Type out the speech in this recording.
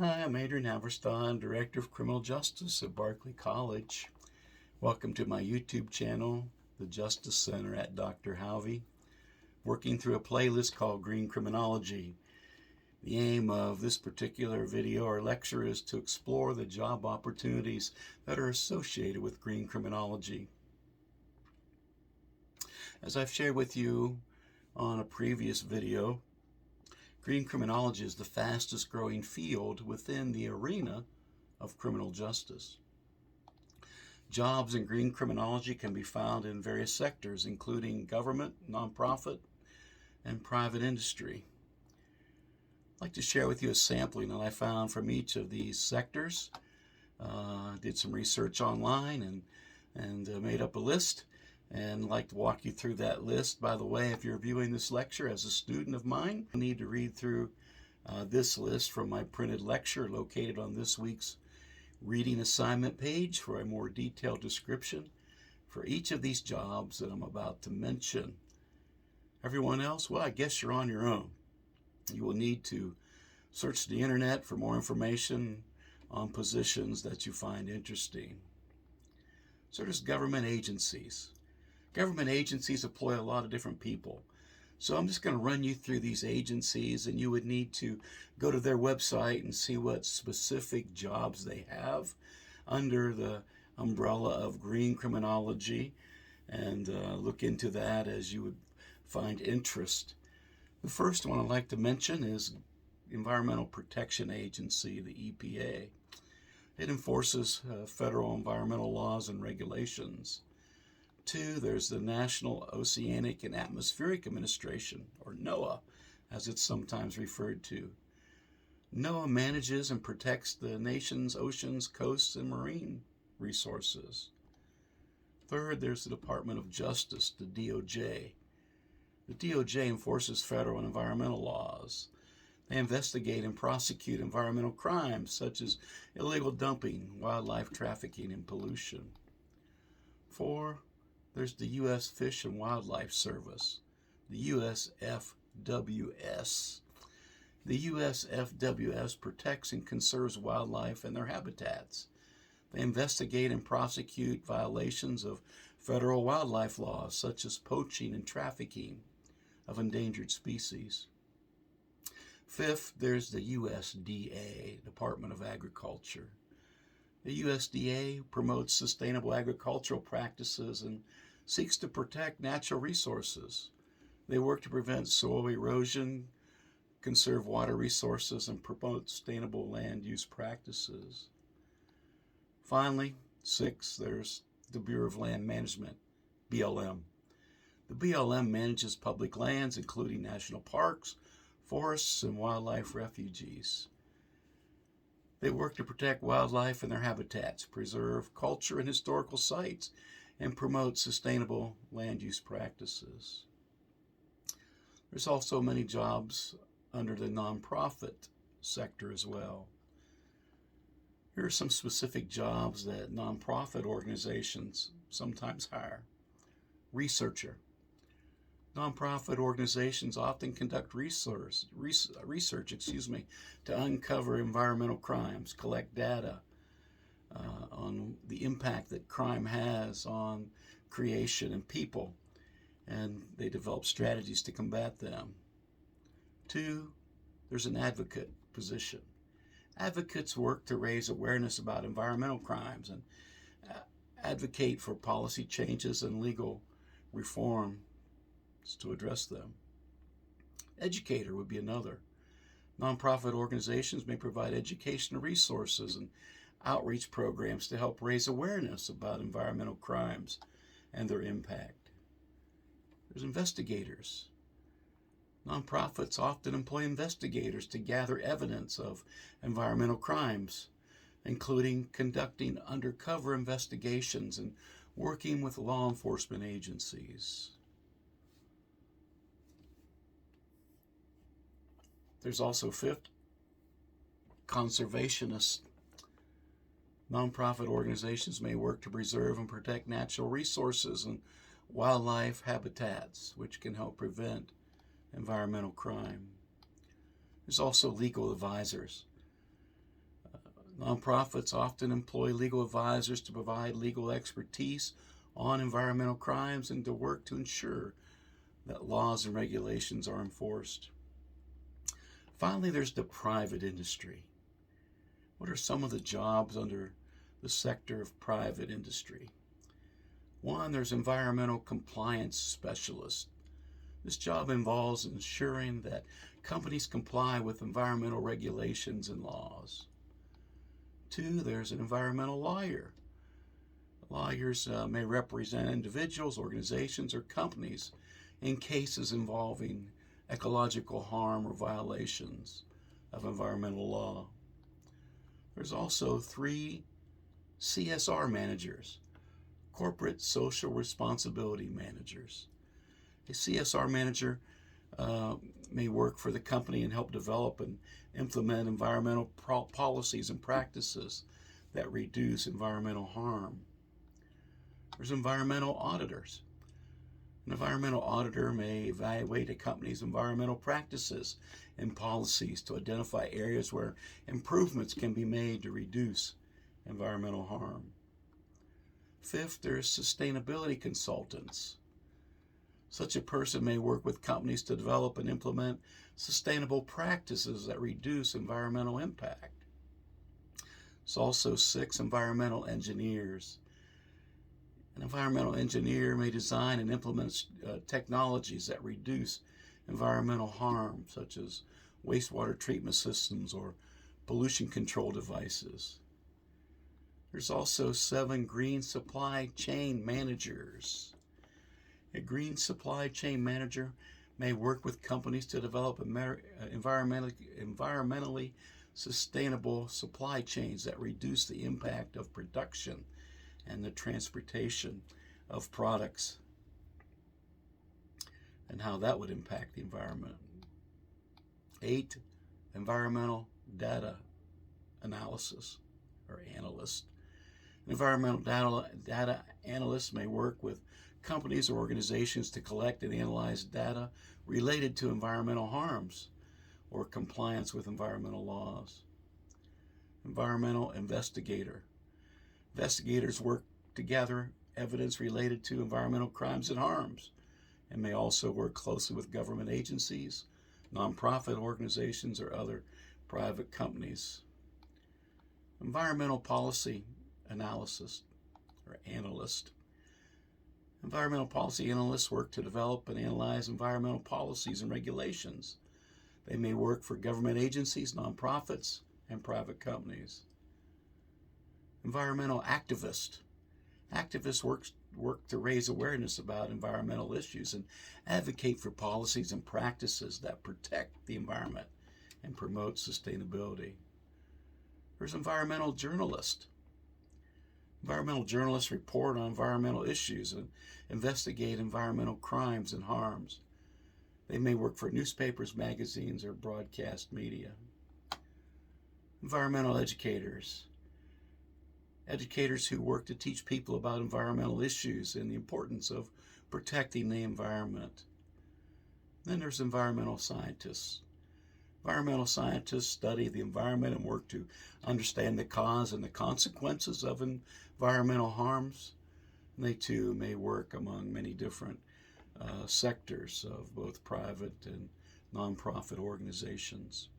Hi, I'm Adrian Halverstein, Director of Criminal Justice at Berkeley College. Welcome to my YouTube channel, the Justice Center at Dr. Halvey, working through a playlist called Green Criminology. The aim of this particular video or lecture is to explore the job opportunities that are associated with green criminology. As I've shared with you on a previous video, green criminology is the fastest growing field within the arena of criminal justice. Jobs in green criminology can be found in various sectors, including government, nonprofit, and private industry. I'd like to share with you a sampling that I found from each of these sectors. Did some research online and made up a list, and I'd like to walk you through that list. By the way, if you're viewing this lecture as a student of mine, you need to read through this list from my printed lecture located on this week's reading assignment page for a more detailed description for each of these jobs that I'm about to mention. Everyone else, well, I guess you're on your own. You will need to search the internet for more information on positions that you find interesting. So there's government agencies. Government agencies employ a lot of different people. So I'm just going to run you through these agencies, and you would need to go to their website and see what specific jobs they have under the umbrella of green criminology, and look into that as you would find interest. The first one I'd like to mention is Environmental Protection Agency, the EPA. It enforces federal environmental laws and regulations. 2, there's the National Oceanic and Atmospheric Administration, or NOAA, as it's sometimes referred to. NOAA manages and protects the nation's oceans, coasts, and marine resources. 3rd, there's the Department of Justice, the DOJ. The DOJ enforces federal and environmental laws. They investigate and prosecute environmental crimes such as illegal dumping, wildlife trafficking, and pollution. 4, there's the U.S. Fish and Wildlife Service, the USFWS. The USFWS protects and conserves wildlife and their habitats. They investigate and prosecute violations of federal wildlife laws such as poaching and trafficking of endangered species. 5th, there's the USDA, Department of Agriculture. The USDA promotes sustainable agricultural practices and seeks to protect natural resources. They work to prevent soil erosion, conserve water resources, and promote sustainable land use practices. Finally, 6, there's the Bureau of Land Management, BLM. The BLM manages public lands, including national parks, forests, and wildlife refuges. They work to protect wildlife and their habitats, preserve culture and historical sites, and promote sustainable land use practices. There's also many jobs under the nonprofit sector as well. Here are some specific jobs that nonprofit organizations sometimes hire. Researcher. Nonprofit organizations often conduct research to uncover environmental crimes, collect data on the impact that crime has on creation and people, and they develop strategies to combat them. 2, there's an advocate position. Advocates work to raise awareness about environmental crimes and advocate for policy changes and legal reform to address them. Educator would be another. Nonprofit organizations may provide educational resources and outreach programs to help raise awareness about environmental crimes and their impact. There's investigators. Nonprofits often employ investigators to gather evidence of environmental crimes, including conducting undercover investigations and working with law enforcement agencies. There's also 5th, conservationists. Nonprofit organizations may work to preserve and protect natural resources and wildlife habitats, which can help prevent environmental crime. There's also legal advisors. Nonprofits often employ legal advisors to provide legal expertise on environmental crimes and to work to ensure that laws and regulations are enforced. Finally, there's the private industry. What are some of the jobs under the sector of private industry? One, there's environmental compliance specialist. This job involves ensuring that companies comply with environmental regulations and laws. Two, there's an environmental lawyer. Lawyers may represent individuals, organizations, or companies in cases involving ecological harm or violations of environmental law. There's also 3 CSR managers, corporate social responsibility managers. A CSR manager may work for the company and help develop and implement environmental policies and practices that reduce environmental harm. There's environmental auditors. An environmental auditor may evaluate a company's environmental practices and policies to identify areas where improvements can be made to reduce environmental harm. Fifth, there's sustainability consultants. Such a person may work with companies to develop and implement sustainable practices that reduce environmental impact. There's also 6 environmental engineers. An environmental engineer may design and implement technologies that reduce environmental harm, such as wastewater treatment systems or pollution control devices. There's also 7 green supply chain managers. A green supply chain manager may work with companies to develop environmentally sustainable supply chains that reduce the impact of production and the transportation of products and how that would impact the environment. 8, environmental data analysis or analyst. An environmental data analyst may work with companies or organizations to collect and analyze data related to environmental harms or compliance with environmental laws. Environmental investigator. Investigators work to gather evidence related to environmental crimes and harms and may also work closely with government agencies, nonprofit organizations, or other private companies. Environmental policy analysis or analyst. Environmental policy analysts work to develop and analyze environmental policies and regulations. They may work for government agencies, nonprofits, and private companies. Environmental activist. Activists work to raise awareness about environmental issues and advocate for policies and practices that protect the environment and promote sustainability. There's environmental journalist. Environmental journalists report on environmental issues and investigate environmental crimes and harms. They may work for newspapers, magazines, or broadcast media. Environmental educators. Educators who work to teach people about environmental issues and the importance of protecting the environment. Then there's environmental scientists. Environmental scientists study the environment and work to understand the cause and the consequences of environmental harms. And they too may work among many different sectors of both private and nonprofit organizations.